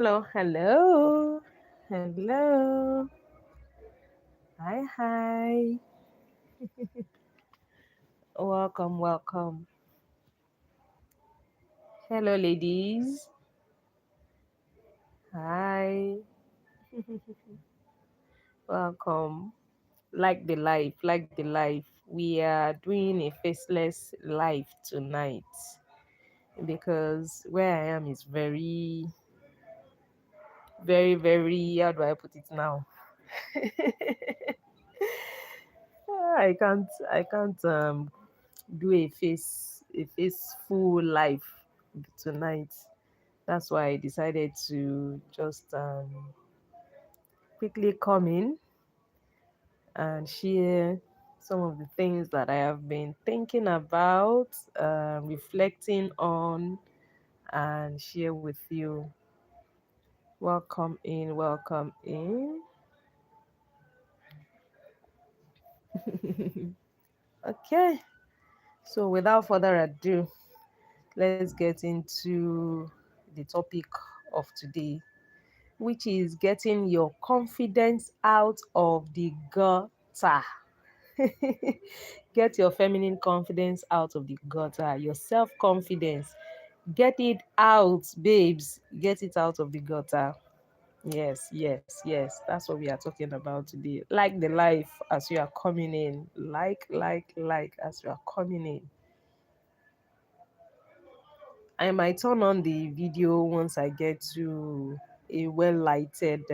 Hello, hello, hello. Hi, hi. Welcome, welcome. Hello, ladies. Hi. Welcome. Like the life. We are doing a faceless life tonight because where I am is very, very, very, how do I put it now? I can't do a face full life tonight. That's why I decided to just quickly come in and share some of the things that I have been thinking about, reflecting on, and share with you. Welcome in, welcome in. Okay, so without further ado, let's get into the topic of today, which is getting your confidence out of the gutter. Get your feminine confidence out of the gutter, your self confidence. Get it out, babes. Get it out of the gutter. Yes, yes, yes. That's what we are talking about today. Like the life as you are coming in. Like as you are coming in. I might turn on the video once I get to a well lighted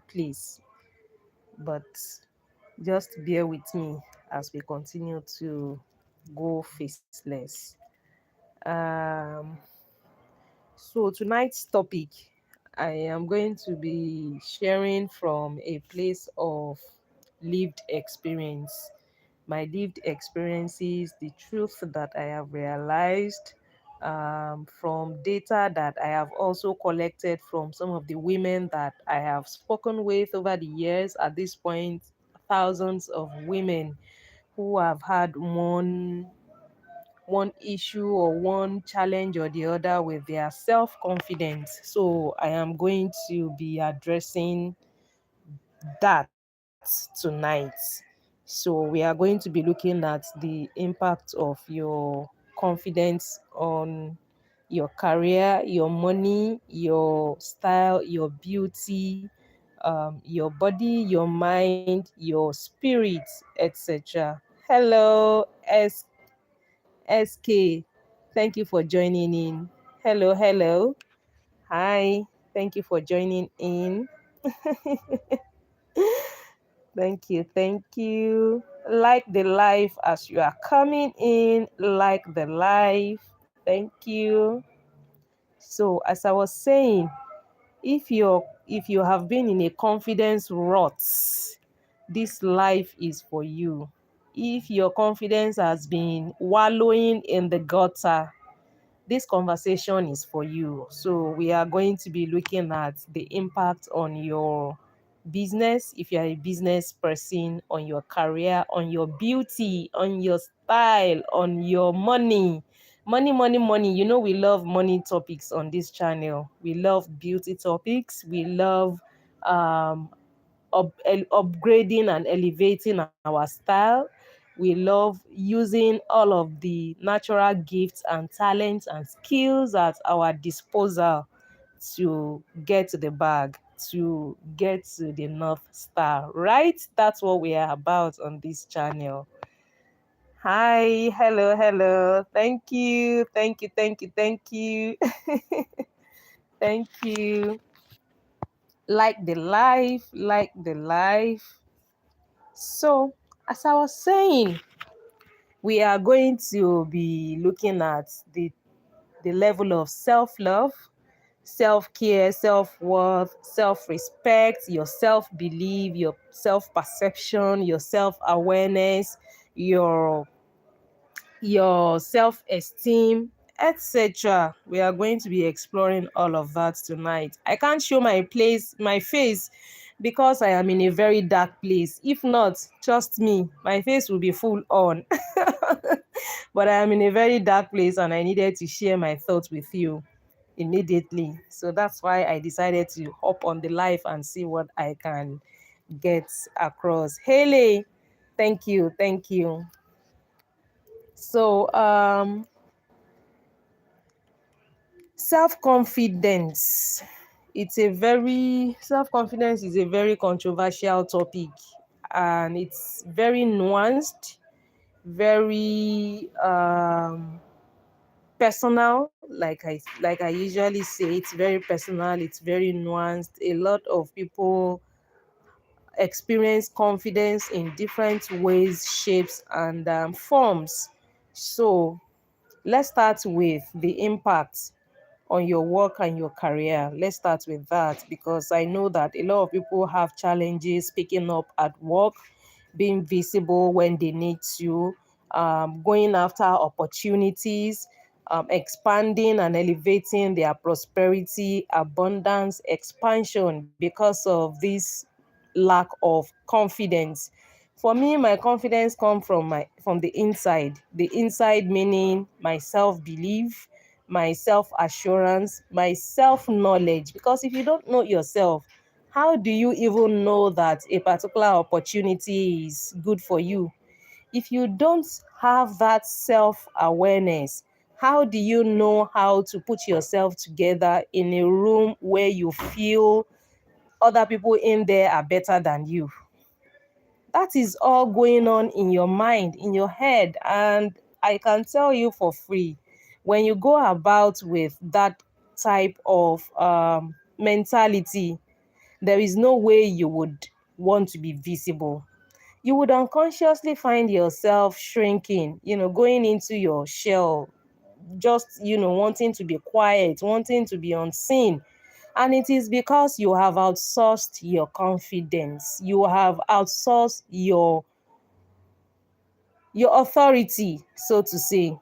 place, but just bear with me as we continue to go faceless. Um, so, tonight's topic, I am going to be sharing from a place of lived experience, my lived experiences, the truth that I have realized, from data that I have also collected from some of the women that I have spoken with over the years. At this point, thousands of women who have had one issue or one challenge or the other with their self confidence. So I am going to be addressing that tonight. So we are going to be looking at the impact of your confidence on your career, your money, your style, your beauty, your body, your mind, your spirit, etc. Hello, SK. Thank you for joining in. Hello, hello. Hi. Thank you for joining in. Thank you. Thank you. Like the life as you are coming in. Like the life. Thank you. So, as I was saying, if you have been in a confidence rut, this life is for you. If your confidence has been wallowing in the gutter, this conversation is for you. So, we are going to be looking at the impact on your business, if you're a business person, on your career, on your beauty, on your style, on your money. Money, money, money. You know, we love money topics on this channel. We love beauty topics. We love um, upgrading and elevating our style. We love using all of the natural gifts and talents and skills at our disposal to get to the bag, to get to the North Star, right? That's what we are about on this channel. Hi, hello, hello. Thank you, thank you, thank you, thank you, thank you. Like the life, like the life. So, as I was saying, we are going to be looking at the level of self love, self care, self worth, self respect, your self belief, your self perception, your self awareness, your self esteem, etc. We are going to be exploring all of that tonight. I can't show my face because I am in a very dark place. If not, trust me, my face will be full on. But I am in a very dark place and I needed to share my thoughts with you. immediately. So that's why I decided to hop on the live and see what I can get across. Haley, thank you, thank you. So self-confidence. Self-confidence is a very controversial topic, and it's very nuanced, very personal. Like I usually say, it's very personal, it's very nuanced. A lot of people experience confidence in different ways, shapes, and forms. So let's start with the impact on your work and your career. Let's start with that, because I know that a lot of people have challenges picking up at work, being visible when they need to, going after opportunities, expanding and elevating their prosperity, abundance, expansion because of this lack of confidence. For me, my confidence comes from the inside. The inside meaning my self-belief, my self-assurance, my self-knowledge. Because if you don't know yourself, how do you even know that a particular opportunity is good for you? If you don't have that self-awareness, how do you know how to put yourself together in a room where you feel other people in there are better than you? That is all going on in your mind, in your head. And I can tell you for free, when you go about with that type of mentality, there is no way you would want to be visible. You would unconsciously find yourself shrinking, going into your shell, just, wanting to be quiet, wanting to be unseen. And it is because you have outsourced your confidence. You have outsourced your authority, so to say.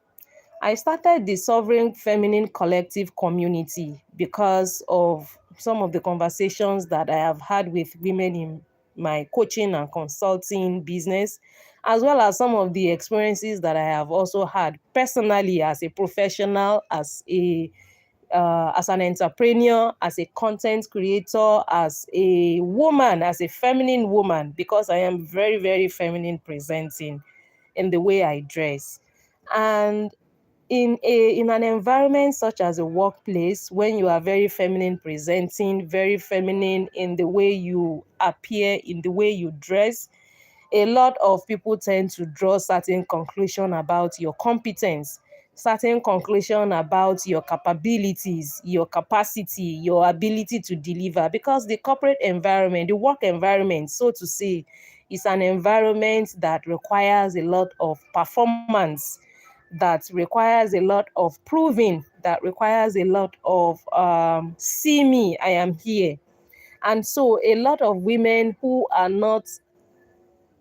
I started the Sovereign Feminine Collective community because of some of the conversations that I have had with women in my coaching and consulting business, as well as some of the experiences that I have also had personally as a professional, as an entrepreneur, as a content creator, as a woman, as a feminine woman, because I am very, very feminine presenting in the way I dress. And in an environment such as a workplace, when you are very feminine presenting, very feminine in the way you appear, in the way you dress, a lot of people tend to draw certain conclusion about your competence, certain conclusion about your capabilities, your capacity, your ability to deliver, because the corporate environment, the work environment, so to say, is an environment that requires a lot of performance, that requires a lot of proving, that requires a lot of see me, I am here. And so a lot of women who are not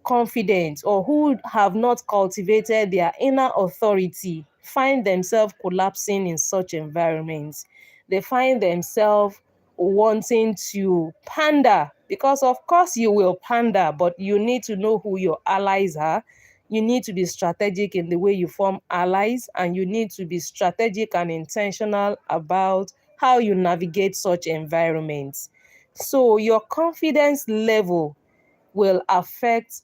confident or who have not cultivated their inner authority find themselves collapsing in such environments. They find themselves wanting to pander, because of course you will pander, but you need to know who your allies are. You need to be strategic in the way you form allies, and you need to be strategic and intentional about how you navigate such environments. So your confidence level will affect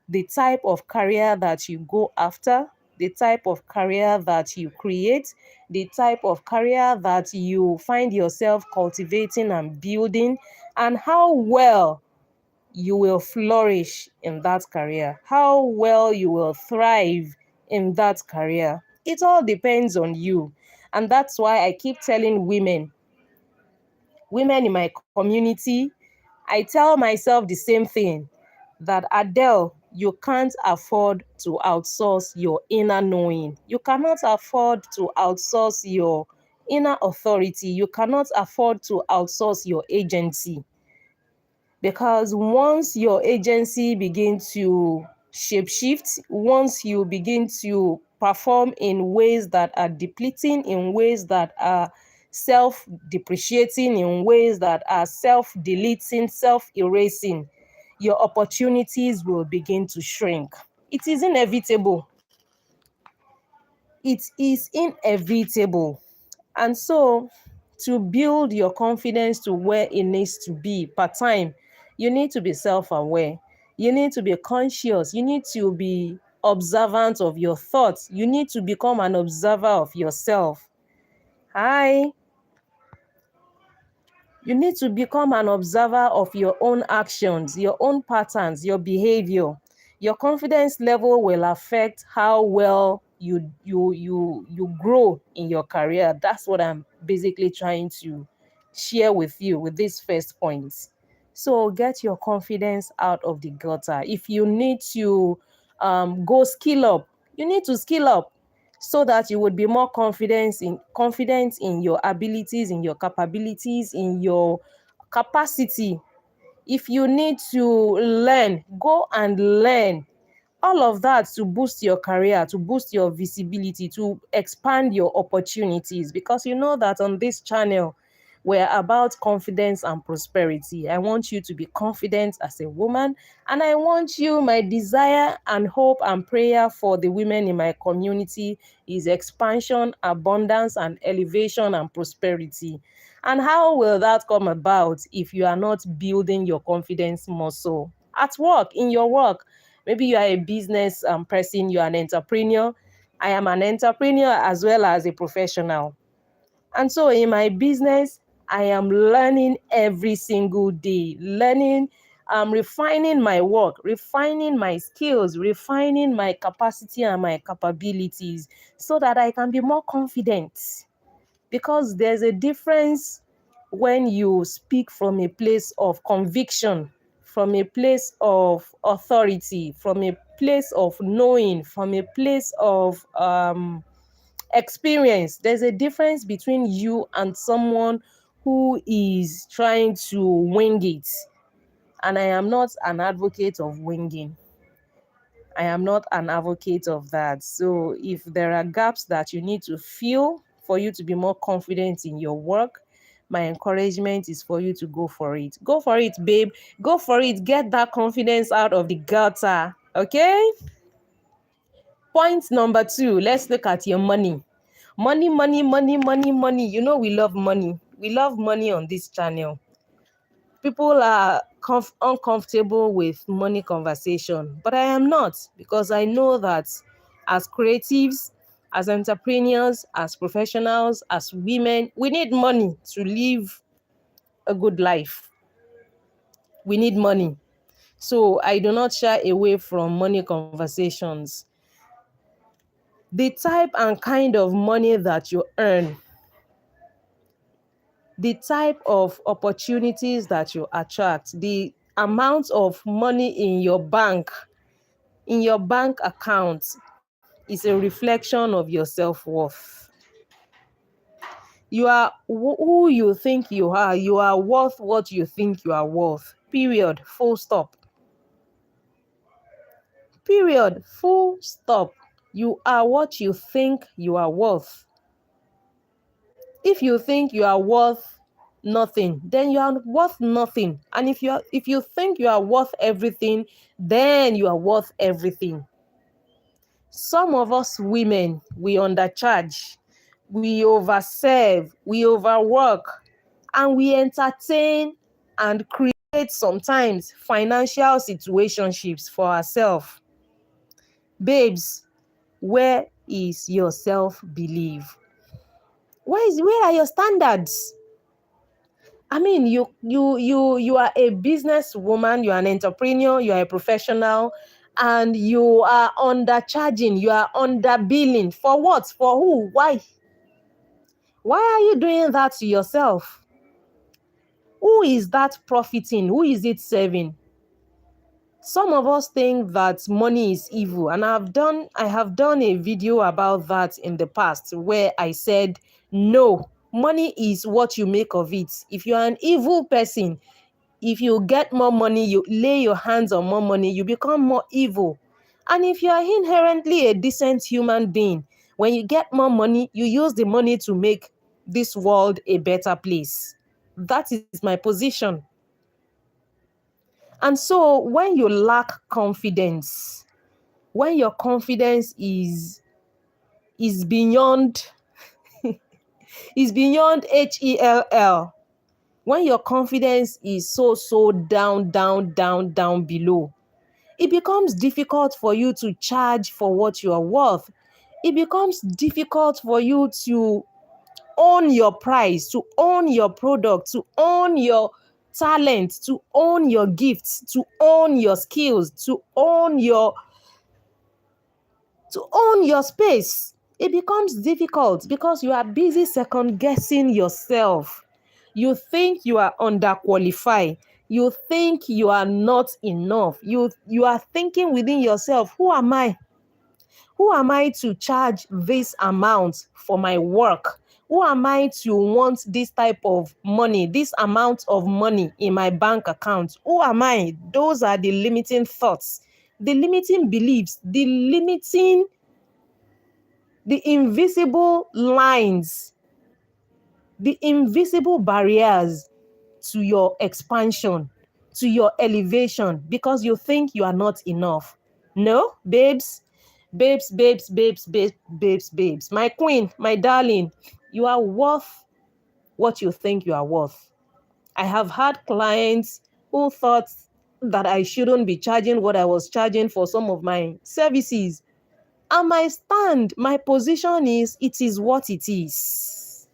the type of career that you go after, the type of career that you create, the type of career that you find yourself cultivating and building, and how well you will flourish in that career, how well you will thrive in that career. It all depends on you. And that's why I keep telling women in my community, I tell myself the same thing, that Adele, you can't afford to outsource your inner knowing. You cannot afford to outsource your inner authority. You cannot afford to outsource your agency. Because once your agency begins to shapeshift, once you begin to perform in ways that are depleting, in ways that are self-depreciating, in ways that are self-deleting, self-erasing, your opportunities will begin to shrink. It is inevitable. It is inevitable. And so to build your confidence to where it needs to be per time, you need to be self-aware. You need to be conscious. You need to be observant of your thoughts. You need to become an observer of yourself. Hi. You need to become an observer of your own actions, your own patterns, your behavior. Your confidence level will affect how well you grow in your career. That's what I'm basically trying to share with you with this first point. So get your confidence out of the gutter. If you need to go skill up, you need to skill up so that you would be more confident in your abilities, in your capabilities, in your capacity. If you need to learn, go and learn. All of that to boost your career, to boost your visibility, to expand your opportunities, because you know that on this channel we're about confidence and prosperity. I want you to be confident as a woman, and I want you, my desire and hope and prayer for the women in my community is expansion, abundance, and elevation and prosperity. And how will that come about if you are not building your confidence muscle at work, in your work? Maybe you are a business person, you are an entrepreneur. I am an entrepreneur as well as a professional. And so in my business, I am learning every single day, learning, refining my work, refining my skills, refining my capacity and my capabilities so that I can be more confident. Because there's a difference when you speak from a place of conviction, from a place of authority, from a place of knowing, from a place of experience. There's a difference between you and someone who is trying to wing it. And I am not an advocate of winging. I am not an advocate of that. So if there are gaps that you need to fill for you to be more confident in your work, my encouragement is for you to go for it. Go for it, babe. Go for it. Get that confidence out of the gutter. Okay? Point number 2, let's look at your money. Money, money, money, money, money. You know we love money. We love money on this channel. People are uncomfortable with money conversation, but I am not, because I know that as creatives, as entrepreneurs, as professionals, as women, we need money to live a good life. We need money. So I do not shy away from money conversations. The type and kind of money that you earn, the type of opportunities that you attract, the amount of money in your bank account is a reflection of your self-worth. You are who you think you are. You are worth what you think you are worth. Period. Full stop. Period. Full stop. You are what you think you are worth. If you think you are worth nothing, then you are worth nothing. And if you think you are worth everything, then you are worth everything. Some of us women, we undercharge, we overserve, we overwork, and we entertain and create sometimes financial situationships for ourselves. Babes, where is your self-belief? Where are your standards? I mean, you are a businesswoman, you are an entrepreneur, you are a professional, and you are undercharging, you are underbilling. For what? For who? Why? Why are you doing that to yourself? Who is that profiting? Who is it serving? Some of us think that money is evil, and I have done a video about that in the past where I said, no, money is what you make of it. If you are an evil person, if you get more money, you lay your hands on more money, you become more evil. And if you are inherently a decent human being, when you get more money, you use the money to make this world a better place. That is my position. And so when you lack confidence, when your confidence is beyond It's beyond HELL. When your confidence is so down below, it becomes difficult for you to charge for what you are worth. It becomes difficult for you to own your price, to own your product, to own your talent, to own your gifts, to own your skills, to own your space. It becomes difficult because you are busy second guessing yourself. You think you are underqualified. You think you are not enough. You are thinking within yourself, who am I? Who am I to charge this amount for my work? Who am I to want this type of money, this amount of money in my bank account? Who am I? Those are the limiting thoughts, the limiting beliefs, the invisible lines, the invisible barriers to your expansion, to your elevation, because you think you are not enough. No, babes, my queen, my darling, you are worth what you think you are worth. I have had clients who thought that I shouldn't be charging what I was charging for some of my services. And my stand, my position is, it is what it is.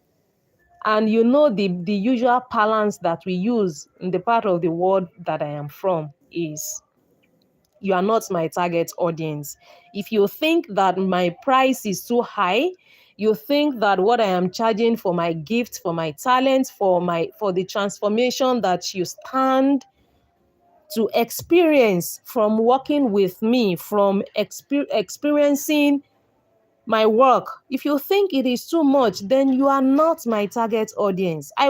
And you know the usual balance that we use in the part of the world that I am from is, you are not my target audience. If you think that my price is too high, you think that what I am charging for my gift, for my talent, for the transformation that you stand to experience from working with me, from experiencing my work, if you think it is too much, then you are not my target audience. I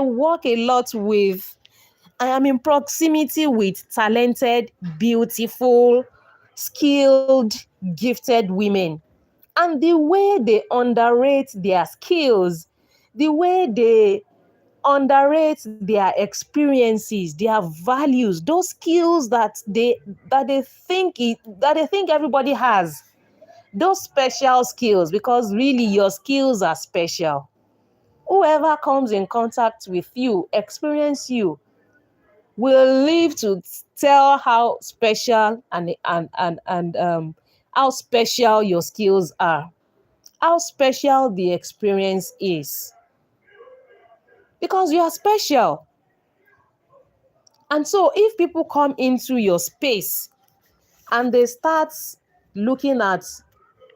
am in proximity with talented, beautiful, skilled, gifted women. And the way they underrate their skills, the way they underrate their experiences, their values, those skills that they think everybody has, those special skills, because really your skills are special. Whoever comes in contact with you, experience you, will live to tell how special and how special your skills are, how special the experience is, because you are special. And so if people come into your space and they start looking at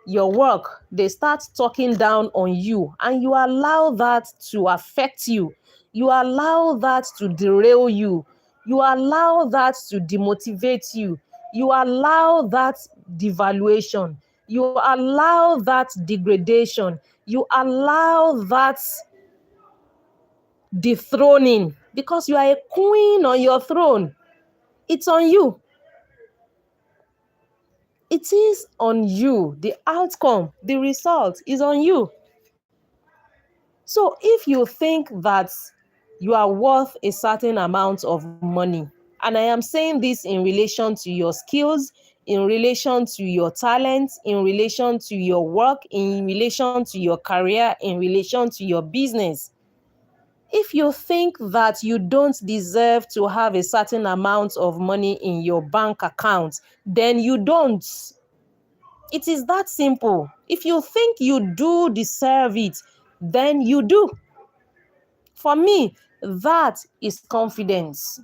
your work, they start talking down on you, and you allow that to affect you, you allow that to derail you, you allow that to demotivate you, you allow that devaluation, you allow that degradation, you allow that dethroning, because you are a queen on your throne. It's on you. It is on you. The outcome, the result is on you. So if you think that you are worth a certain amount of money, and I am saying this in relation to your skills, in relation to your talents, in relation to your work, in relation to your career, in relation to your business, if you think that you don't deserve to have a certain amount of money in your bank account, then you don't. It is that simple. If you think you do deserve it, then you do. For me, that is confidence.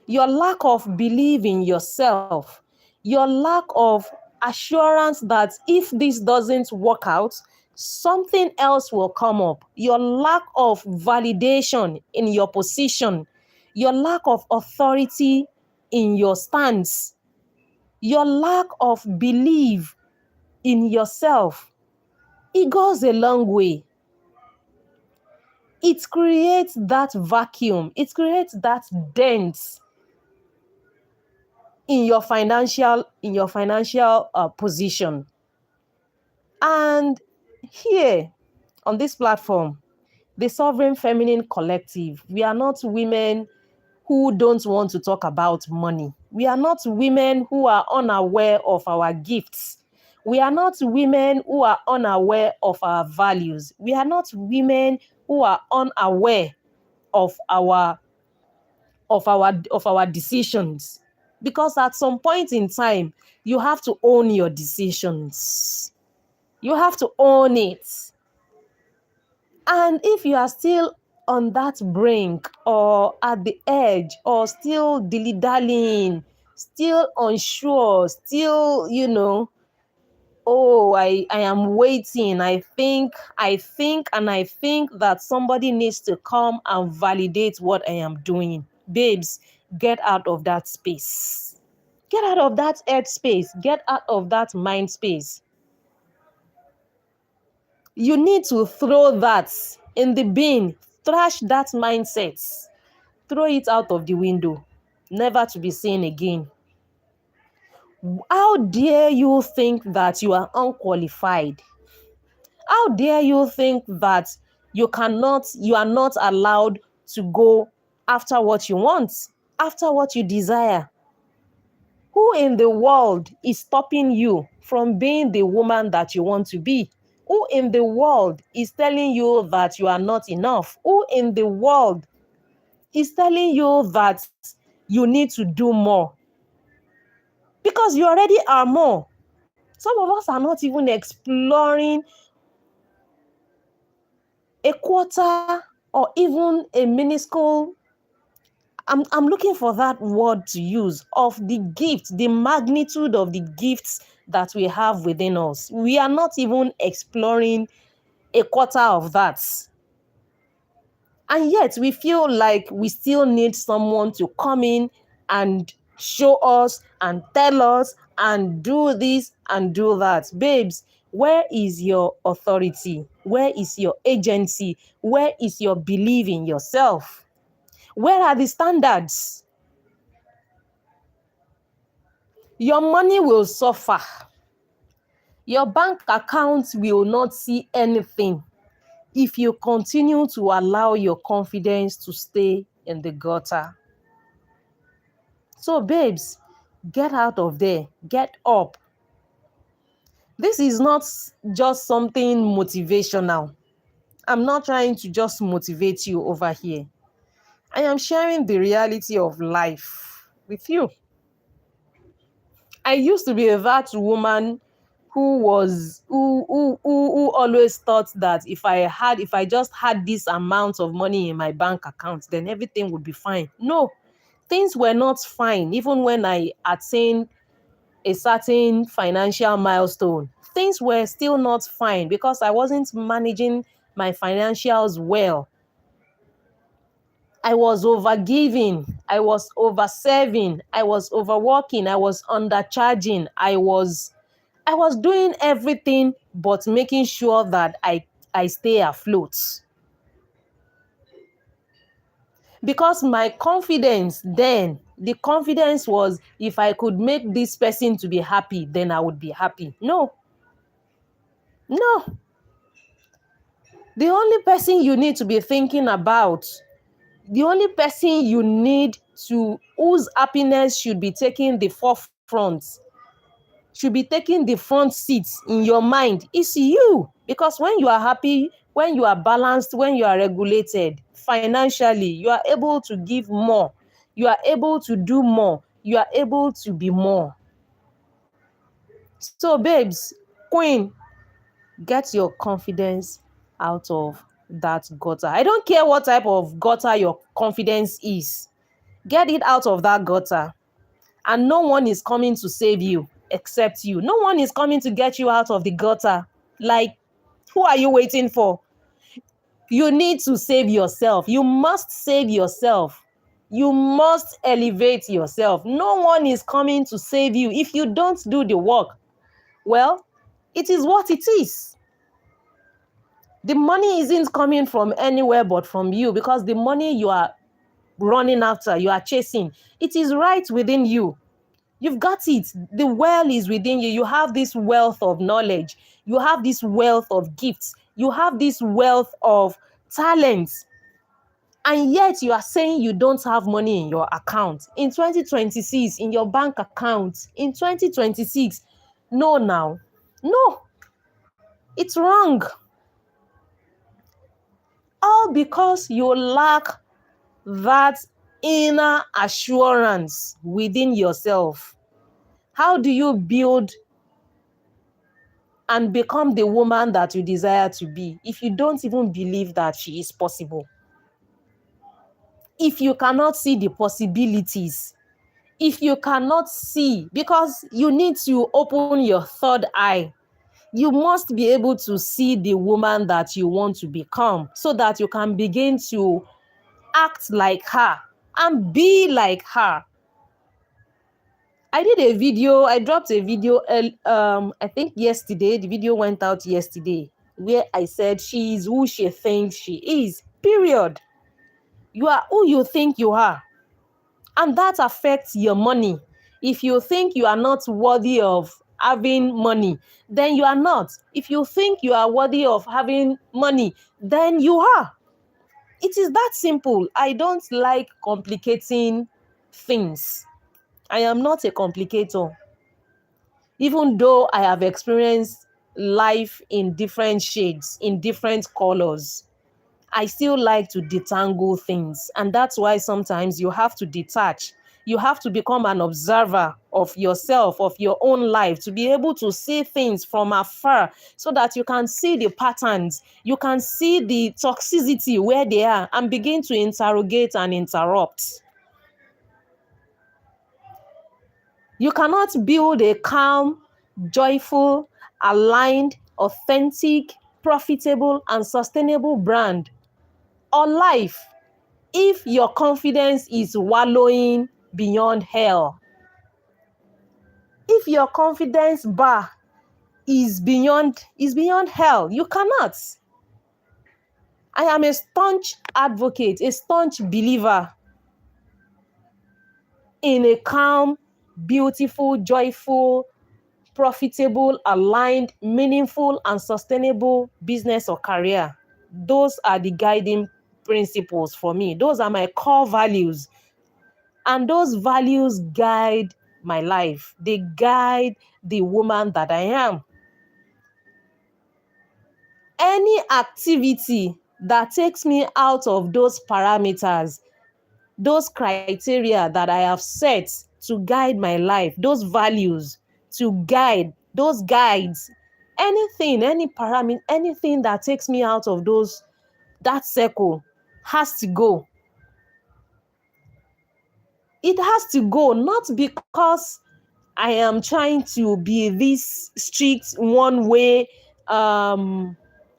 Your lack of belief in yourself, your lack of assurance that if this doesn't work out, something else will come up, your lack of validation in your position, your lack of authority in your stance, your lack of belief in yourself, it goes a long way. It creates that vacuum, it creates that dent in your financial position. And here on this platform, the Sovereign Feminine Collective, we are not women who don't want to talk about money. We are not women who are unaware of our gifts. We are not women who are unaware of our values. We are not women who are unaware of our decisions. Because at some point in time, you have to own your decisions. You have to own it. And if you are still on that brink or at the edge or still dilly-dallying, still unsure, still, oh, I am waiting. I think that somebody needs to come and validate what I am doing. Babes, get out of that space. Get out of that head space. Get out of that mind space. You need to throw that in the bin. Trash that mindset. Throw it out of the window. Never to be seen again. How dare you think that you are unqualified? How dare you think that you are not allowed to go after what you want, after what you desire? Who in the world is stopping you from being the woman that you want to be? Who in the world is telling you that you are not enough? Who in the world is telling you that you need to do more? Because you already are more. Some of us are not even exploring a quarter or even a minuscule, I'm looking for that word to use, of the gift, the magnitude of the gifts that we have within us. We are not even exploring a quarter of that. And yet we feel like we still need someone to come in and show us and tell us and do this and do that. Babes, where is your authority? Where is your agency? Where is your belief in yourself? Where are the standards? Your money will suffer. Your bank account will not see anything if you continue to allow your confidence to stay in the gutter. So, babes, get out of there. Get up. This is not just something motivational. I'm not trying to just motivate you over here. I am sharing the reality of life with you. I used to be that woman who always thought that if I just had this amount of money in my bank account, then everything would be fine. No, things were not fine. Even when I attained a certain financial milestone, things were still not fine because I wasn't managing my financials well. I was overgiving, I was overserving, I was overworking, I was undercharging, I was doing everything but making sure that I stay afloat. Because my confidence then, the confidence was, if I could make this person to be happy, then I would be happy. No. The only person you need to be thinking about, the only person you need to, whose happiness should be taking the forefront, should be taking the front seats in your mind, is you. Because when you are happy, when you are balanced, when you are regulated financially, you are able to give more, you are able to do more, you are able to be more. So babes, queen, get your confidence out of that gutter. I don't care what type of gutter your confidence is. Get it out of that gutter. And no one is coming to save you except you. No one is coming to get you out of the gutter. Like, who are you waiting for? You need to save yourself. You must save yourself. You must elevate yourself. No one is coming to save you. If you don't do the work, well, it is what it is. The money isn't coming from anywhere but from you, because the money you are running after, you are chasing, it is right within you. You've got it. The well is within you. You have this wealth of knowledge. You have this wealth of gifts. You have this wealth of talents. And yet you are saying you don't have money in your account. In 2026, in your bank account, in 2026. No, now. No, it's wrong. All because you lack that inner assurance within yourself. How do you build and become the woman that you desire to be if you don't even believe that she is possible? If you cannot see the possibilities, if you cannot see, because you need to open your third eye, you must be able to see the woman that you want to become so that you can begin to act like her and be like her. I dropped a video, I think yesterday, the video went out yesterday, where I said she is who she thinks she is, period. You are who you think you are. And that affects your money. If you think you are not worthy of having money, then you are not. If you think you are worthy of having money, then you are. It is that simple. I don't like complicating things. I am not a complicator. Even though I have experienced life in different shades, in different colors, I still like to detangle things. And that's why sometimes you have to detach. You have to become an observer of yourself, of your own life, to be able to see things from afar so that you can see the patterns, you can see the toxicity where they are and begin to interrogate and interrupt. You cannot build a calm, joyful, aligned, authentic, profitable, and sustainable brand or life if your confidence is wallowing beyond hell. If your confidence bar is beyond hell, you cannot. I am a staunch advocate, a staunch believer in a calm, beautiful, joyful, profitable, aligned, meaningful, and sustainable business or career. Those are the guiding principles for me. Those are my core values. And those values guide my life. They guide the woman that I am. Any activity that takes me out of those parameters, those criteria that I have set to guide my life, those values to guide, those guides, anything, any parameter, anything that takes me out of that circle has to go. It has to go, not because I am trying to be this strict, one way,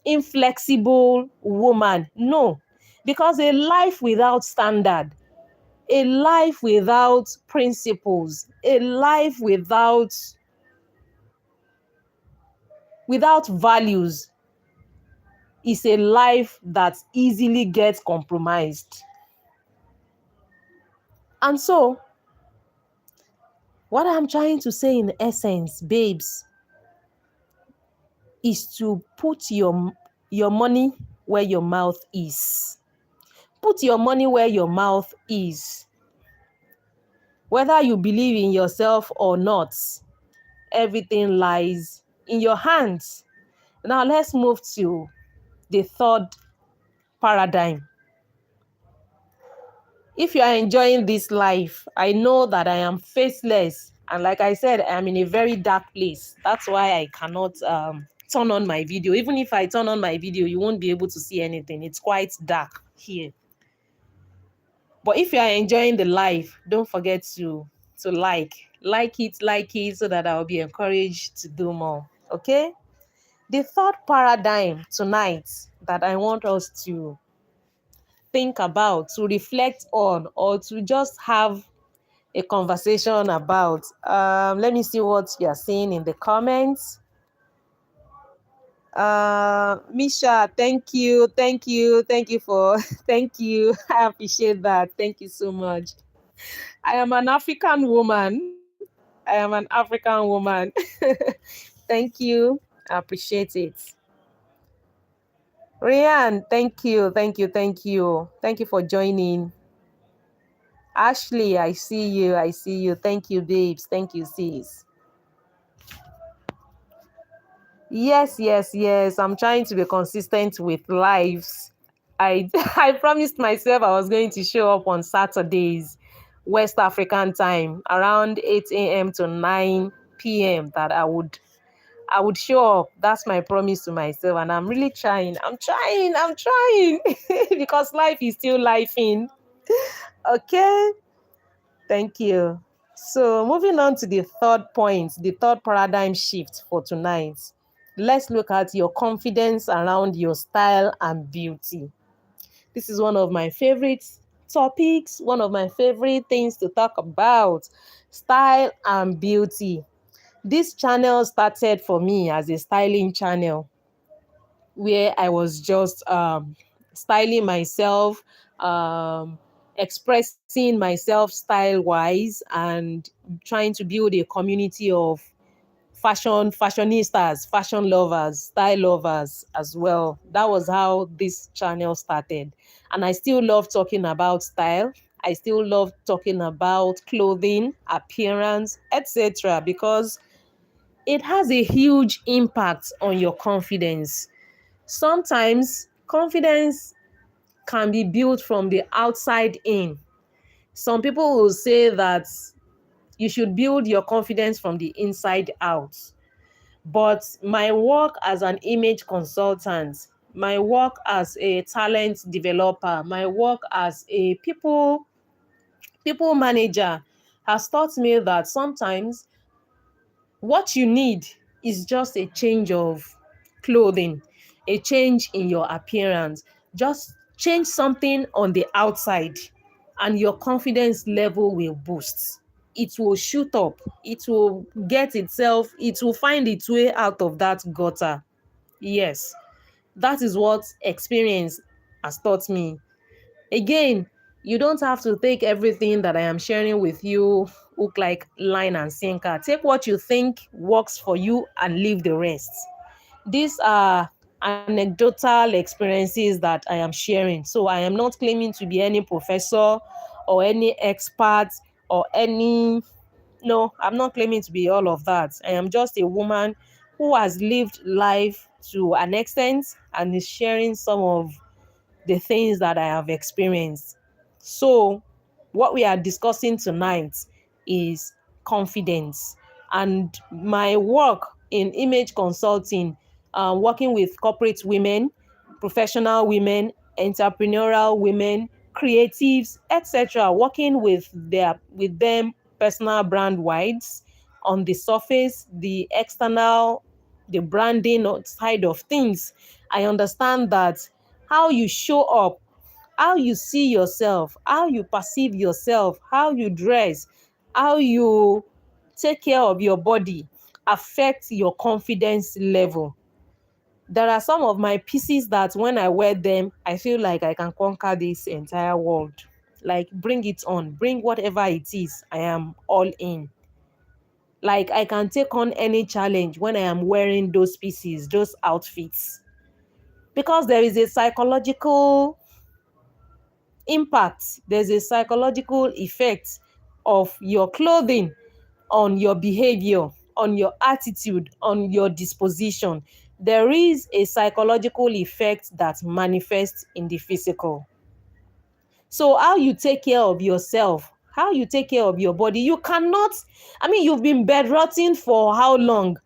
inflexible woman. No, because a life without standard, a life without principles, a life without values is a life that easily gets compromised. And so, what I'm trying to say in essence, babes, is to put your money where your mouth is. Put your money where your mouth is. Whether you believe in yourself or not, everything lies in your hands. Now let's move to the third paradigm. If you are enjoying this life, I know that I am faceless. And like I said, I am in a very dark place. That's why I cannot turn on my video. Even if I turn on my video, you won't be able to see anything. It's quite dark here. But if you are enjoying the life, don't forget to like it so that I'll be encouraged to do more. Okay? The third paradigm tonight that I want us to think about, to reflect on, or to just have a conversation about. Let me see what you are saying in the comments. Misha, thank you for thank you. I appreciate that. Thank you so much. I am an African woman. Thank you. I appreciate it. Rian, thank you. Thank you for joining. Ashley, I see you. Thank you, babes. Thank you, sis. Yes, yes, yes. I'm trying to be consistent with lives. I I promised myself I was going to show up on Saturdays, West African time, around 8 a.m. to 9 p.m. that I would show up. That's my promise to myself, and I'm really trying. I'm trying because life is still life in. Okay. Thank you. So, moving on to the third point, the third paradigm shift for tonight. Let's look at your confidence around your style and beauty. This is one of my favorite topics, one of my favorite things to talk about, style and beauty. This channel started for me as a styling channel where I was just styling myself, um, expressing myself style wise, and trying to build a community of fashionistas, fashion lovers, style lovers as well. That was how this channel started. And I still love talking about style. I still love talking about clothing, appearance, etc. because it has a huge impact on your confidence. Sometimes confidence can be built from the outside in. Some people will say that you should build your confidence from the inside out. But my work as an image consultant, my work as a talent developer, my work as a people manager has taught me that sometimes what you need is just a change of clothing, a change in your appearance. Just change something on the outside, and your confidence level will boost. It will shoot up. It will get itself, it will find its way out of that gutter. Yes, that is what experience has taught me. Again, you don't have to take everything that I am sharing with you hook like line and sinker. Take what you think works for you and leave the rest. These are anecdotal experiences that I am sharing. So I am not claiming to be any professor or any expert or any, no, I'm not claiming to be all of that. I am just a woman who has lived life to an extent and is sharing some of the things that I have experienced. So, what we are discussing tonight is confidence. And my work in image consulting, working with corporate women, professional women, entrepreneurial women, creatives, etc., working with them personal brand wides on the surface, the external, the branding side of things. I understand that how you show up, how you see yourself, how you perceive yourself, how you dress, how you take care of your body affects your confidence level. There are some of my pieces that when I wear them, I feel like I can conquer this entire world. Like, bring it on, bring whatever it is, I am all in. Like, I can take on any challenge when I am wearing those pieces, those outfits. Because there is a psychological impact, there's a psychological effect of your clothing on your behavior, on your attitude, on your disposition. There is a psychological effect that manifests in the physical. So, how you take care of yourself, how you take care of your body, you cannot, I mean, you've been bedrotting for how long?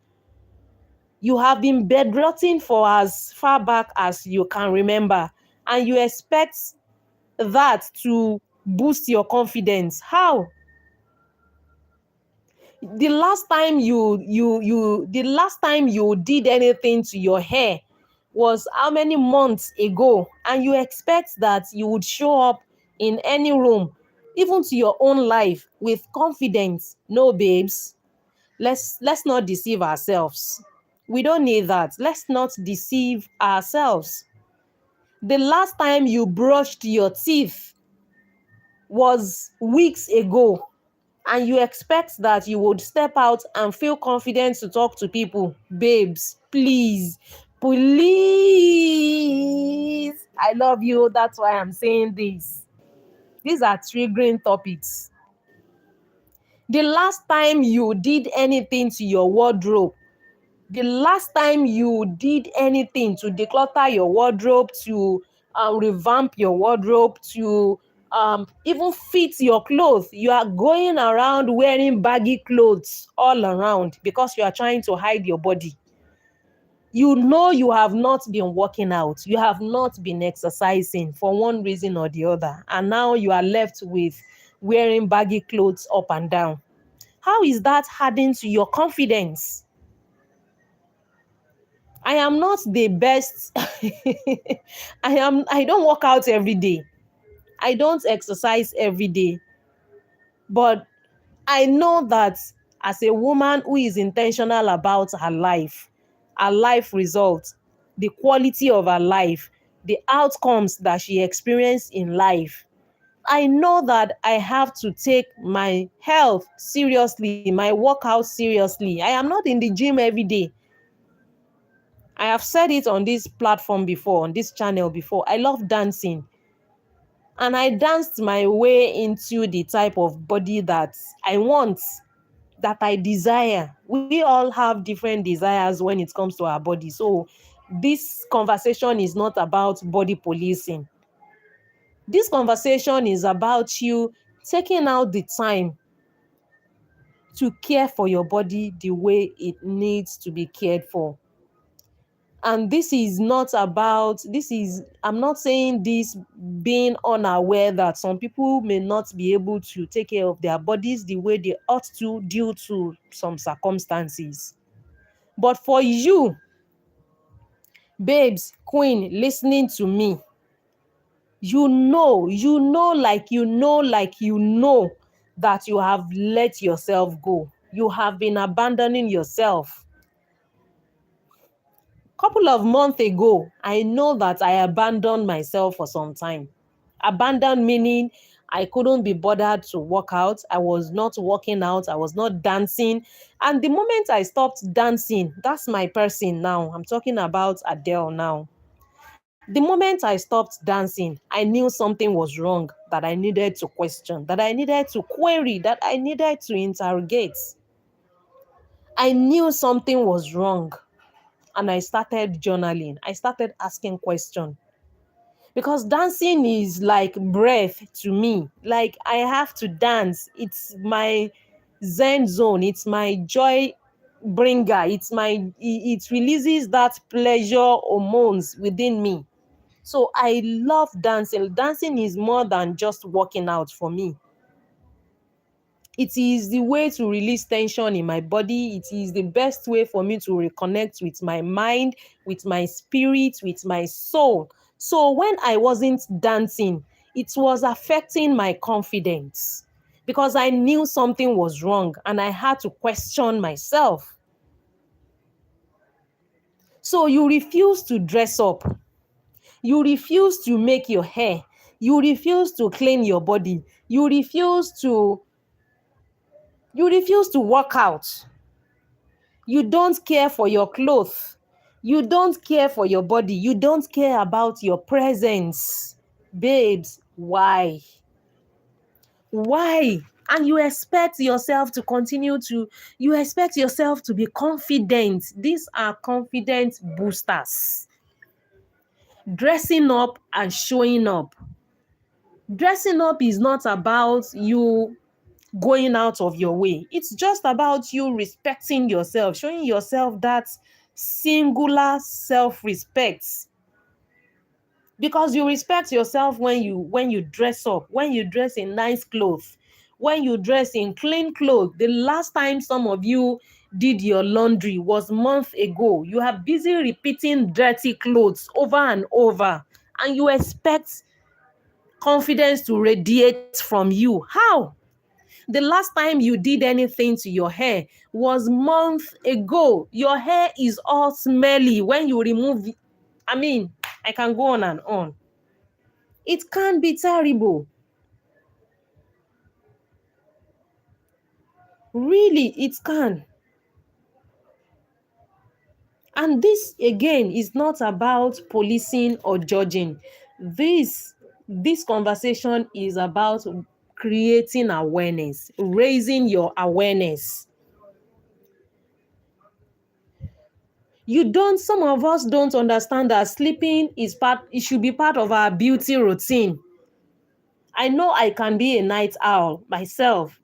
You have been bedrotting for as far back as you can remember, and you expect that to boost your confidence. How? The last time you did anything to your hair was how many months ago, and you expect that you would show up in any room, even to your own life, with confidence? No, babes. Let's not deceive ourselves. We don't need that. Let's not deceive ourselves. The last time you brushed your teeth was weeks ago, and you expect that you would step out and feel confident to talk to people. Babes, please, please, I love you. That's why I'm saying this. These are triggering topics. The last time you did anything to your wardrobe The last time you did anything to declutter your wardrobe, to revamp your wardrobe, to even fit your clothes, you are going around wearing baggy clothes all around because you are trying to hide your body. You know you have not been working out, you have not been exercising for one reason or the other, and now you are left with wearing baggy clothes up and down. How is that adding to your confidence? I am not the best. I don't work out every day. I don't exercise every day. But I know that as a woman who is intentional about her life results, the quality of her life, the outcomes that she experienced in life, I know that I have to take my health seriously, my workout seriously. I am not in the gym every day. I have said it on this platform before, on this channel before. I love dancing. And I danced my way into the type of body that I want, that I desire. We all have different desires when it comes to our body. So this conversation is not about body policing. This conversation is about you taking out the time to care for your body the way it needs to be cared for. And I'm not saying this being unaware that some people may not be able to take care of their bodies the way they ought to due to some circumstances. But for you, babes, queen, listening to me, you know that you have let yourself go. You have been abandoning yourself. Couple of months ago, I know that I abandoned myself for some time. Abandoned meaning I couldn't be bothered to work out. I was not working out. I was not dancing. And the moment I stopped dancing, that's my person now. I'm talking about Adele now. The moment I stopped dancing, I knew something was wrong, that I needed to question, that I needed to query, that I needed to interrogate. I knew something was wrong. And I started journaling. I started asking questions. Because dancing is like breath to me. Like I have to dance. It's my zen zone. It's my joy bringer. It releases that pleasure hormones within me. So I love dancing. Dancing is more than just working out for me. It is the way to release tension in my body. It is the best way for me to reconnect with my mind, with my spirit, with my soul. So when I wasn't dancing, it was affecting my confidence because I knew something was wrong and I had to question myself. So you refuse to dress up. You refuse to make your hair. You refuse to clean your body. You refuse to work out. You don't care for your clothes. You don't care for your body. You don't care about your presence. Babes, why? Why? And you expect yourself to be confident. These are confidence boosters. Dressing up and showing up. Dressing up is not about you going out of your way. It's just about you respecting yourself, showing yourself that singular self-respect. Because you respect yourself when you dress up, when you dress in nice clothes, when you dress in clean clothes. The last time some of you did your laundry was months ago. You are busy repeating dirty clothes over and over, and you expect confidence to radiate from you. How? The last time you did anything to your hair was months ago. Your hair is all smelly when you remove it. I can go on and on. It can be terrible. Really, it can. And this, again, is not about policing or judging. This conversation is about creating awareness, raising your awareness. Some of us don't understand that sleeping it should be part of our beauty routine. I know I can be a night owl myself,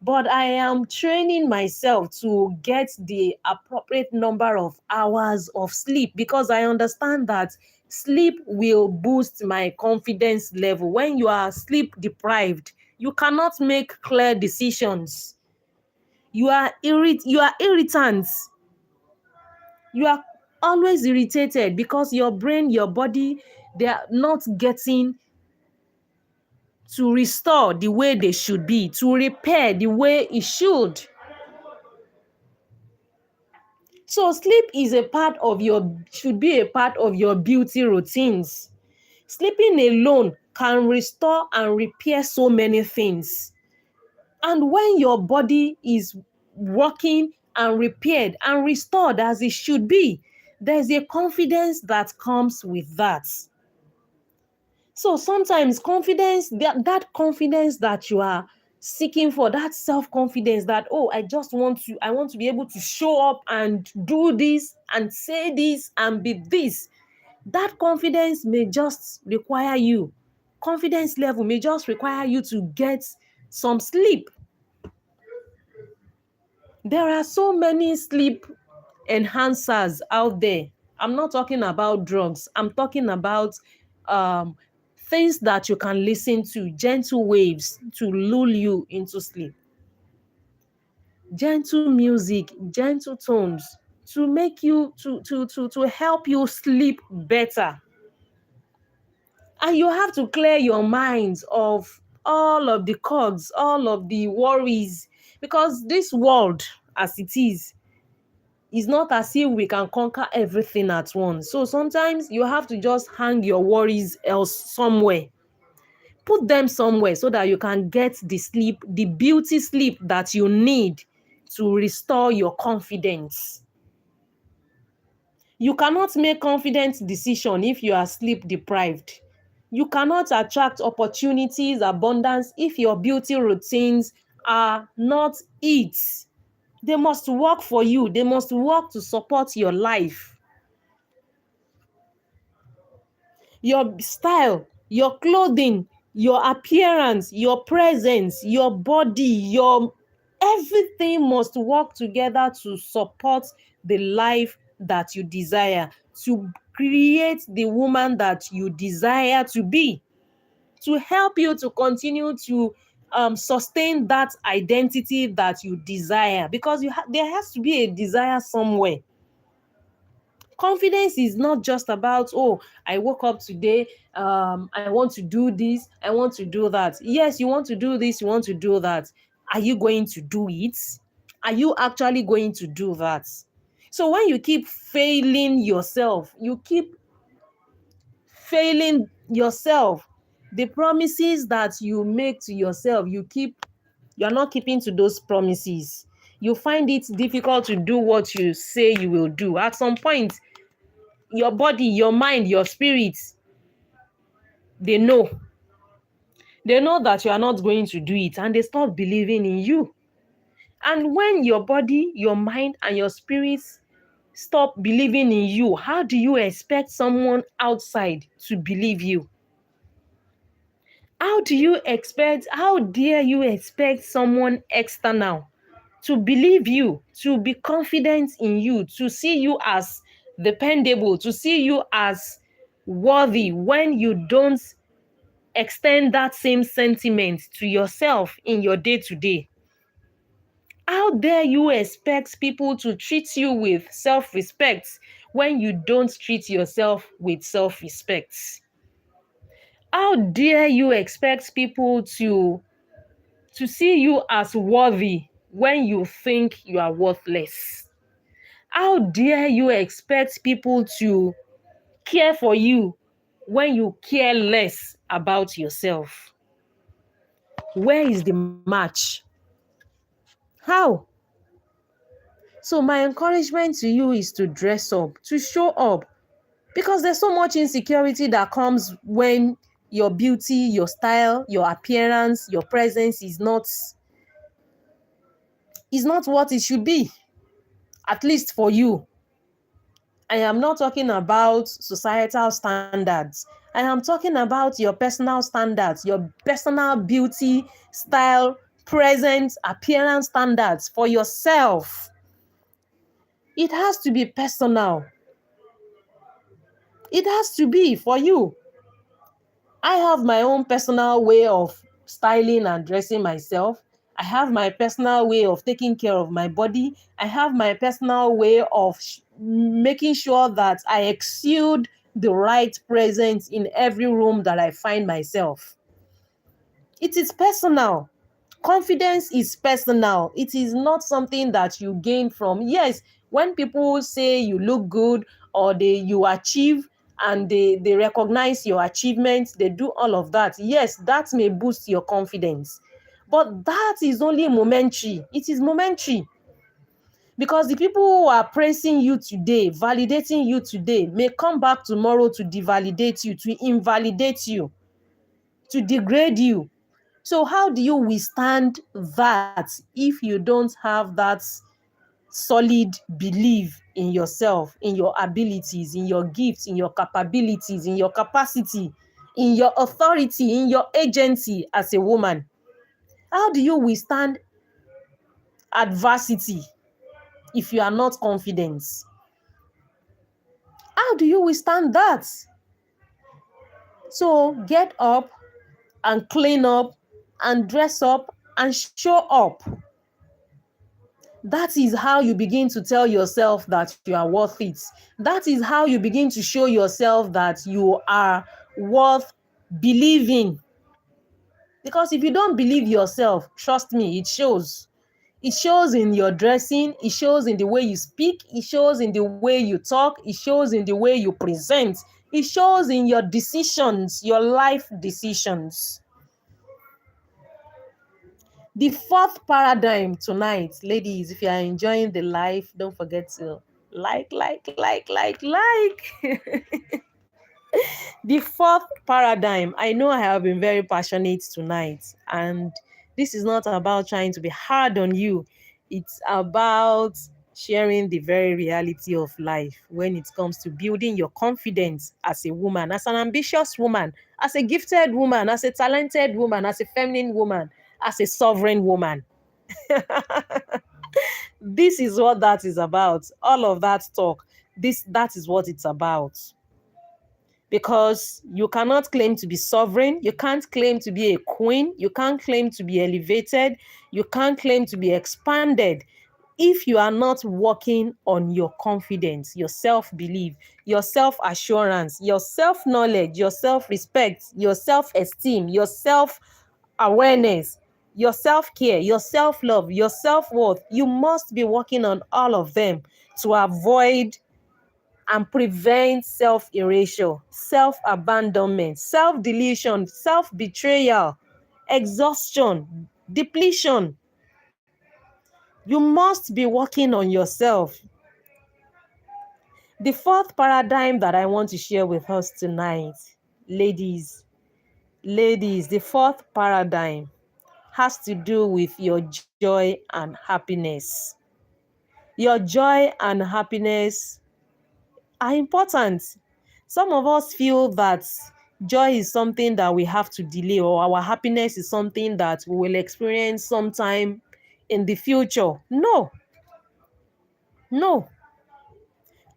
but I am training myself to get the appropriate number of hours of sleep because I understand that sleep will boost my confidence level. When you are sleep deprived, you cannot make clear decisions. You are irritant. You are always irritated because your brain, your body, they are not getting to restore the way they should be, to repair the way it should. So sleep should be a part of your beauty routines. Sleeping alone can restore and repair so many things. And when your body is working and repaired and restored as it should be, there's a confidence that comes with that. So sometimes that confidence that you are seeking for, that self-confidence that, oh, I want to be able to show up and do this and say this and be this. That confidence may just require you. Confidence level may just require you to get some sleep. There are so many sleep enhancers out there. I'm not talking about drugs. I'm talking about um, things that you can listen to, gentle waves to lull you into sleep. Gentle music, gentle tones to make you to help you sleep better. And you have to clear your minds of all of the cogs, all of the worries, because this world as it is not as if we can conquer everything at once. So sometimes you have to just hang your worries else somewhere. Put them somewhere so that you can get the sleep, the beauty sleep that you need to restore your confidence. You cannot make confident decision if you are sleep deprived. You cannot attract opportunities, abundance if your beauty routines are not it. They must work for you. They must work to support your life. Your style, your clothing, your appearance, your presence, your body, everything must work together to support the life that you desire, to create the woman that you desire to be, to help you to continue to sustain that identity that you desire, because there has to be a desire somewhere. Confidence is not just about, oh, I woke up today, I want to do this, I want to do that. Yes, you want to do this, you want to do that. Are you going to do it? Are you actually going to do that? So when you keep failing yourself, the promises that you make to yourself, you're not keeping to those promises. You find it difficult to do what you say you will do. At some point, your body, your mind, your spirit, they know that you are not going to do it, and they stop believing in you. And when your body, your mind, and your spirit stop believing in you, how do you expect someone outside to believe you? How dare you expect someone external to believe you, to be confident in you, to see you as dependable, to see you as worthy, when you don't extend that same sentiment to yourself in your day-to-day? How dare you expect people to treat you with self-respect when you don't treat yourself with self-respect? How dare you expect people to see you as worthy when you think you are worthless? How dare you expect people to care for you when you care less about yourself? Where is the match? How? So my encouragement to you is to dress up, to show up, because there's so much insecurity that comes when your beauty, your style, your appearance, your presence is not what it should be, at least for you. I am not talking about societal standards. I am talking about your personal standards, your personal beauty, style, presence, appearance standards for yourself. It has to be personal. It has to be for you. I have my own personal way of styling and dressing myself. I have my personal way of taking care of my body. I have my personal way of making sure that I exude the right presence in every room that I find myself. It is personal. Confidence is personal. It is not something that you gain from. Yes, when people say you look good or you achieve and they recognize your achievements, they do all of that. Yes, that may boost your confidence. But that is only momentary. It is momentary. Because the people who are praising you today, validating you today, may come back tomorrow to devalidate you, to invalidate you, to degrade you. So how do you withstand that if you don't have that solid belief in yourself, in your abilities, in your gifts, in your capabilities, in your capacity, in your authority, in your agency as a woman? How do you withstand adversity if you are not confident? How do you withstand that? So get up and clean up and dress up and show up. That is how you begin to tell yourself that you are worth it. That is how you begin to show yourself that you are worth believing. Because if you don't believe yourself, trust me, it shows. It shows in your dressing, it shows in the way you speak, it shows in the way you talk, it shows in the way you present, it shows in your decisions, your life decisions. The fourth paradigm tonight, ladies, if you are enjoying the life, don't forget to like. The fourth paradigm, I know I have been very passionate tonight, and this is not about trying to be hard on you. It's about sharing the very reality of life when it comes to building your confidence as a woman, as an ambitious woman, as a gifted woman, as a talented woman, as a feminine woman, as a sovereign woman. This is what that is about. All of that talk, that is what it's about. Because you cannot claim to be sovereign, you can't claim to be a queen, you can't claim to be elevated, you can't claim to be expanded if you are not working on your confidence, your self-belief, your self-assurance, your self-knowledge, your self-respect, your self-esteem, your self-awareness, your self-care, your self-love, your self-worth. You must be working on all of them to avoid and prevent self-erasure, self-abandonment, self-deletion, self-betrayal, exhaustion, depletion. You must be working on yourself. The fourth paradigm that I want to share with us tonight, ladies, the fourth paradigm has to do with your joy and happiness. Your joy and happiness are important. Some of us feel that joy is something that we have to delay, or our happiness is something that we will experience sometime in the future. No.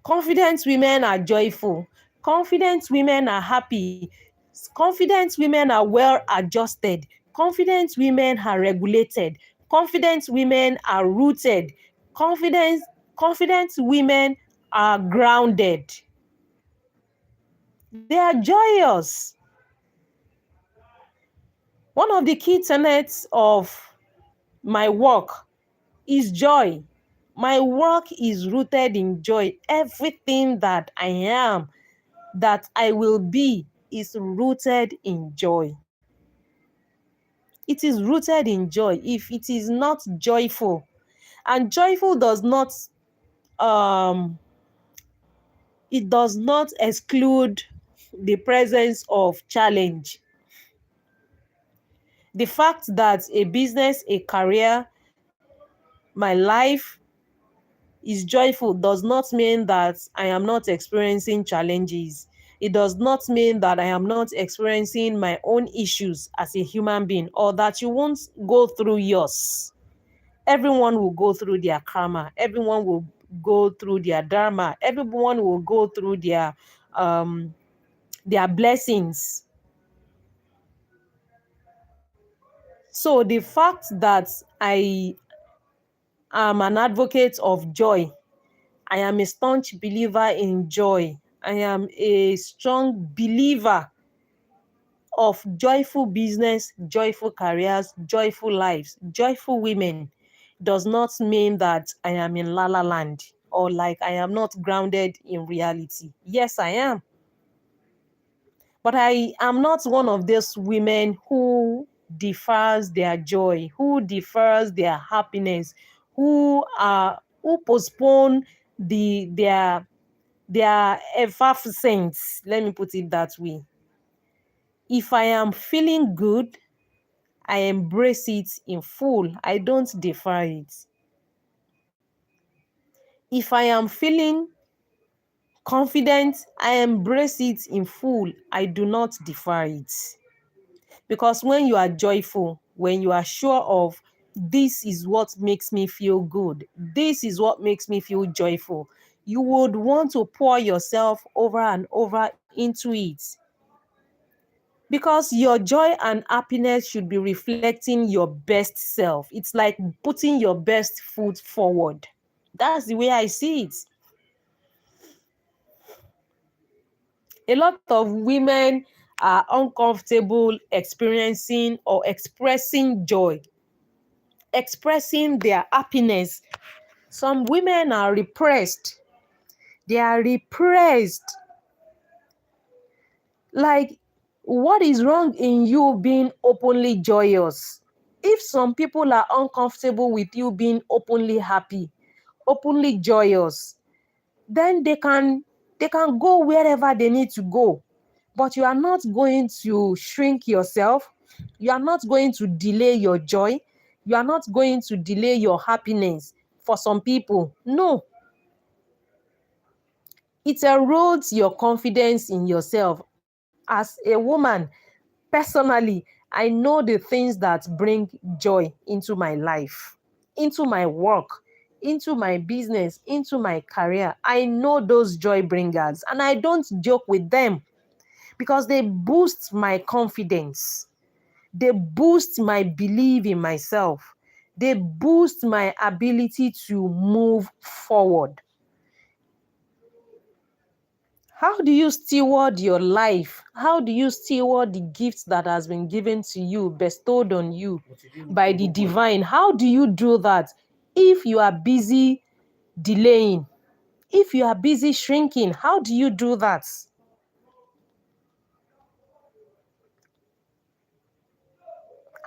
Confident women are joyful. Confident women are happy. Confident women are well adjusted. Confident women are regulated. Confident women are rooted. Confident women are grounded. They are joyous. One of the key tenets of my work is joy. My work is rooted in joy. Everything that I am, that I will be, is rooted in joy. It is rooted in joy. If it is not joyful, and joyful does not it does not exclude the presence of challenge. The fact that a business, a career, my life is joyful does not mean that I am not experiencing challenges. It does not mean that I am not experiencing my own issues as a human being, or that you won't go through yours. Everyone will go through their karma. Everyone will go through their dharma. Everyone will go through their blessings. So the fact that I am an advocate of joy, I am a staunch believer in joy, I am a strong believer of joyful business, joyful careers, joyful lives, joyful women, does not mean that I am in la la land, or like I am not grounded in reality. Yes, I am. But I am not one of those women who defers their joy, who defers their happiness, who postpone their effervescence. Let me put it that way. If I am feeling good, I embrace it in full. I don't defer it. If I am feeling confident, I embrace it in full. I do not defer it. Because when you are joyful, when you are sure of this is what makes me feel good, this is what makes me feel joyful, you would want to pour yourself over and over into it. Because your joy and happiness should be reflecting your best self. It's like putting your best foot forward. That's the way I see it. A lot of women are uncomfortable experiencing or expressing joy, expressing their happiness. Some women are repressed. They are repressed. Like, what is wrong in you being openly joyous? If some people are uncomfortable with you being openly happy, openly joyous, then they can go wherever they need to go. But you are not going to shrink yourself. You are not going to delay your joy. You are not going to delay your happiness for some people. No. It erodes your confidence in yourself. As a woman, personally, I know the things that bring joy into my life, into my work, into my business, into my career. I know those joy bringers, and I don't joke with them because they boost my confidence. They boost my belief in myself. They boost my ability to move forward. How do you steward your life? How do you steward the gifts that has been given to you, bestowed on you by the divine? How do you do that if you are busy delaying? If you are busy shrinking, how do you do that?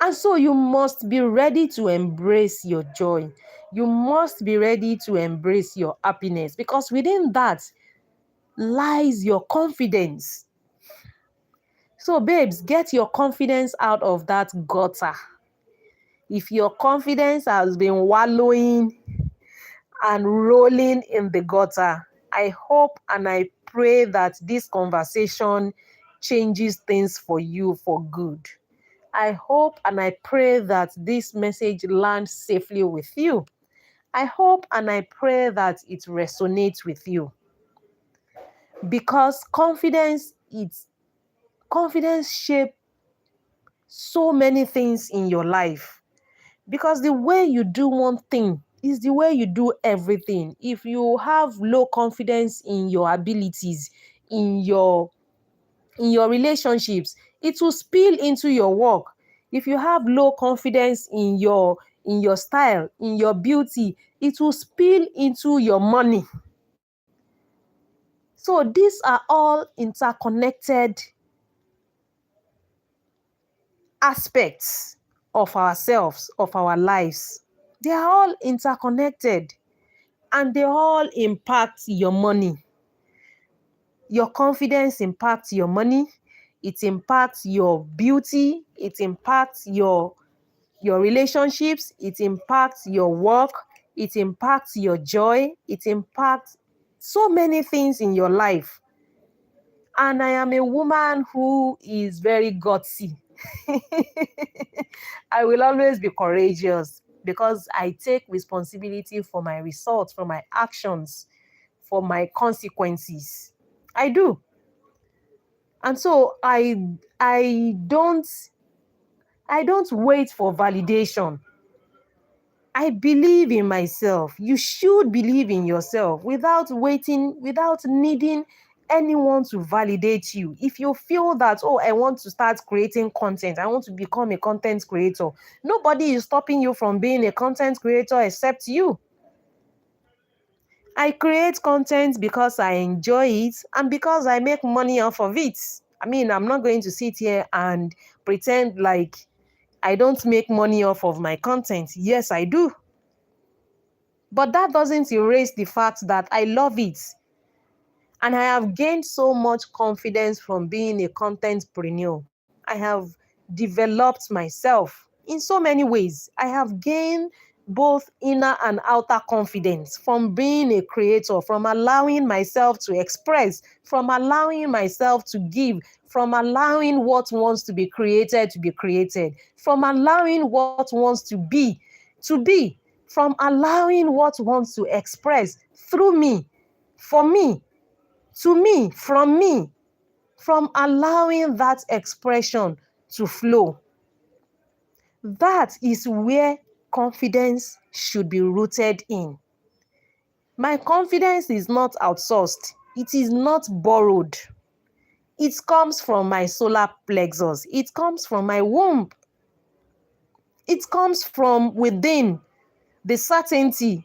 And so you must be ready to embrace your joy. You must be ready to embrace your happiness, because within that lies your confidence. So, babes, get your confidence out of that gutter. If your confidence has been wallowing and rolling in the gutter, I hope and I pray that this conversation changes things for you for good. I hope and I pray that this message lands safely with you. I hope and I pray that it resonates with you. Because confidence shapes so many things in your life. Because the way you do one thing is the way you do everything. If you have low confidence in your abilities, in your relationships, it will spill into your work. If you have low confidence in your style, in your beauty, it will spill into your money. So these are all interconnected aspects of ourselves, of our lives. They are all interconnected, and they all impact your money. Your confidence impacts your money. It impacts your beauty. It impacts your relationships. It impacts your work. It impacts your joy. It impacts so many things in your life. And I am a woman who is very gutsy. I will always be courageous because I take responsibility for my results, for my actions, for my consequences. I do. And so I don't wait for validation. I believe in myself. You should believe in yourself without waiting, without needing anyone to validate you. If you feel that, oh, I want to start creating content, I want to become a content creator, nobody is stopping you from being a content creator except you. I create content because I enjoy it and because I make money off of it. I mean, I'm not going to sit here and pretend like I don't make money off of my content. Yes, I do. But that doesn't erase the fact that I love it. And I have gained so much confidence from being a contentpreneur. I have developed myself in so many ways. I have gained both inner and outer confidence from being a creator, from allowing myself to express, from allowing myself to give, from allowing what wants to be created, from allowing what wants to be, from allowing what wants to express through me, for me, to me, from allowing that expression to flow. That is where confidence should be rooted in. My confidence is not outsourced. It is not borrowed. It comes from my solar plexus. It comes from my womb. It comes from within. The certainty,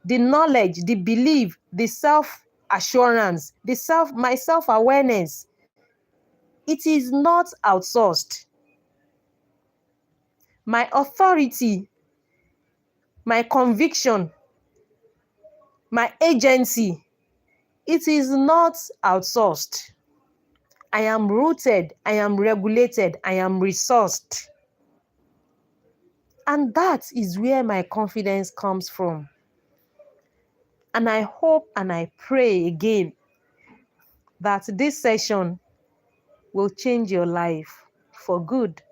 the knowledge, the belief, the self-assurance, my self-awareness. It is not outsourced. My authority, my conviction, my agency, it is not outsourced. I am rooted, I am regulated, I am resourced. And that is where my confidence comes from. And I hope and I pray again that this session will change your life for good,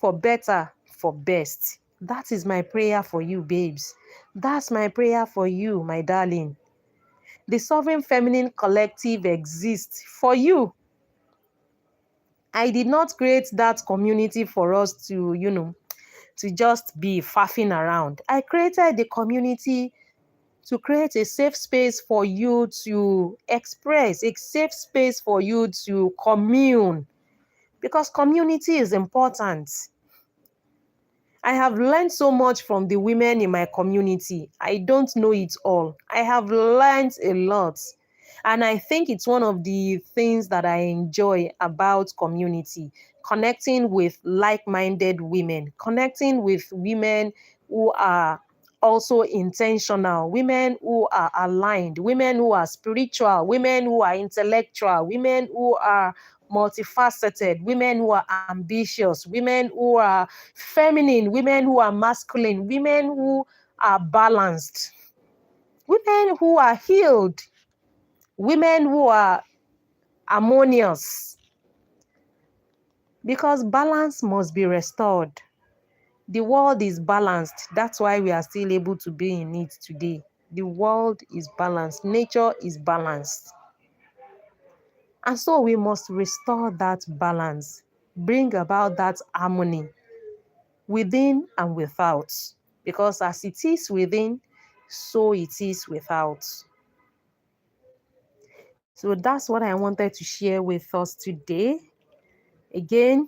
for better, for best. That is my prayer for you, babes. That's my prayer for you, my darling. The Sovereign Feminine Collective exists for you. I did not create that community for us to just be faffing around. I created the community to create a safe space for you to express, a safe space for you to commune, because community is important. I have learned so much from the women in my community. I don't know it all. I have learned a lot. And I think it's one of the things that I enjoy about community, connecting with like-minded women, connecting with women who are also intentional, women who are aligned, women who are spiritual, women who are intellectual, women who are multifaceted, women who are ambitious, women who are feminine, women who are masculine, women who are balanced, women who are healed, women who are harmonious. Because balance must be restored. The world is balanced. That's why we are still able to be in it today. The world is balanced. Nature is balanced. And so we must restore that balance, bring about that harmony within and without. Because as it is within, so it is without. So that's what I wanted to share with us today. Again,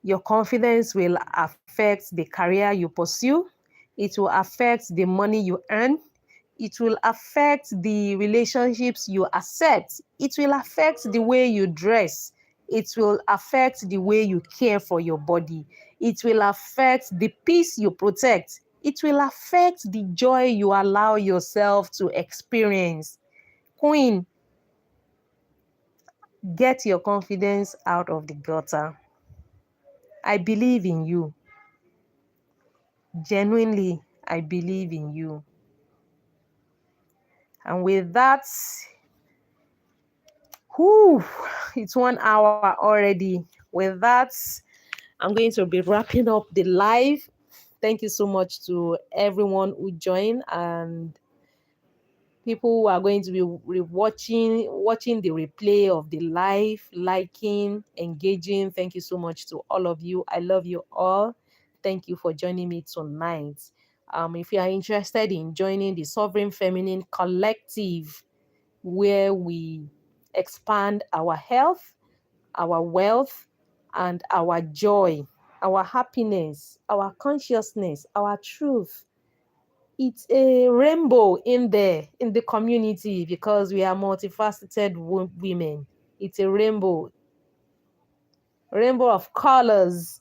your confidence will affect the career you pursue. It will affect the money you earn. It will affect the relationships you accept. It will affect the way you dress. It will affect the way you care for your body. It will affect the peace you protect. It will affect the joy you allow yourself to experience. Queen, get your confidence out of the gutter. I believe in you. Genuinely, I believe in you. And with that, whew, it's 1 hour already. With that, I'm going to be wrapping up the live. Thank you so much to everyone who joined, and people who are going to be watching the replay of the live, liking, engaging. Thank you so much to all of you. I love you all. Thank you for joining me tonight. If you are interested in joining the Sovereign Feminine Collective, where we expand our health, our wealth, and our joy, our happiness, our consciousness, our truth, it's a rainbow in there in the community, because we are multifaceted women. It's a rainbow of colors.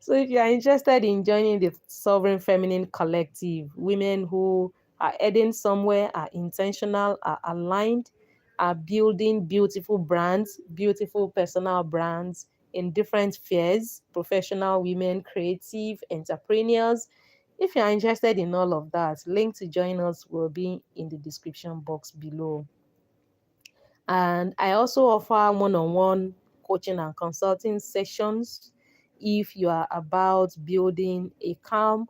So if you are interested in joining the Sovereign Feminine Collective, women who are heading somewhere, are intentional, are aligned, are building beautiful brands, beautiful personal brands in different spheres, professional women, creative entrepreneurs. If you are interested in all of that, link to join us will be in the description box below. And I also offer one-on-one coaching and consulting sessions if you are about building a calm,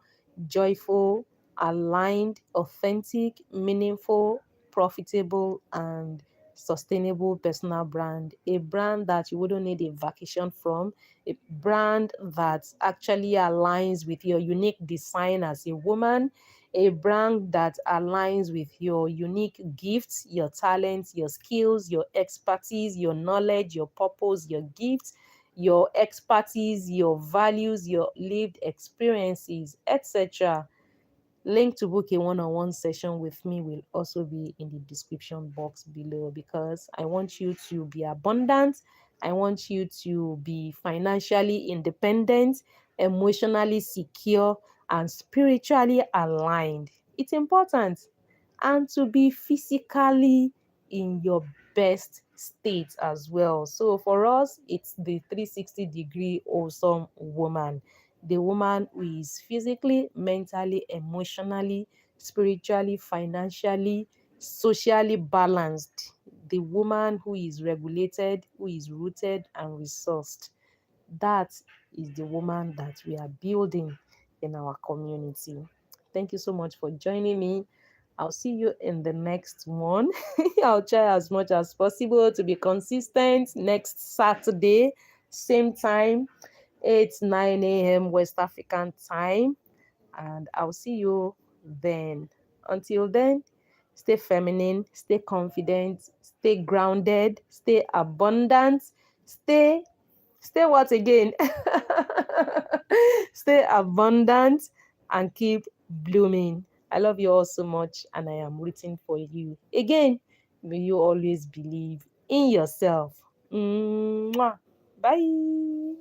joyful, aligned, authentic, meaningful, profitable, and sustainable personal brand. A brand that you wouldn't need a vacation from, a brand that actually aligns with your unique design as a woman, a brand that aligns with your unique gifts, your talents, your skills, your expertise, your knowledge, your purpose, your gifts, your expertise, your values, your lived experiences, etc. Link to book a one-on-one session with me will also be in the description box below, because I want you to be abundant. I want you to be financially independent, emotionally secure, and spiritually aligned. It's important. And to be physically in your best state as well. So for us, it's the 360-degree awesome woman, the woman who is physically, mentally, emotionally, spiritually, financially, socially balanced, the woman who is regulated, who is rooted and resourced. That is the woman that we are building in our community. Thank you so much for joining me. I'll see you in the next one. I'll try as much as possible to be consistent. Next Saturday, same time, 8 9 a.m. West African time. And I'll see you then. Until then, stay feminine, stay confident, stay grounded, stay abundant, stay what again? Stay abundant and keep blooming. I love you all so much, and I am rooting for you. Again, may you always believe in yourself. Mwah. Bye.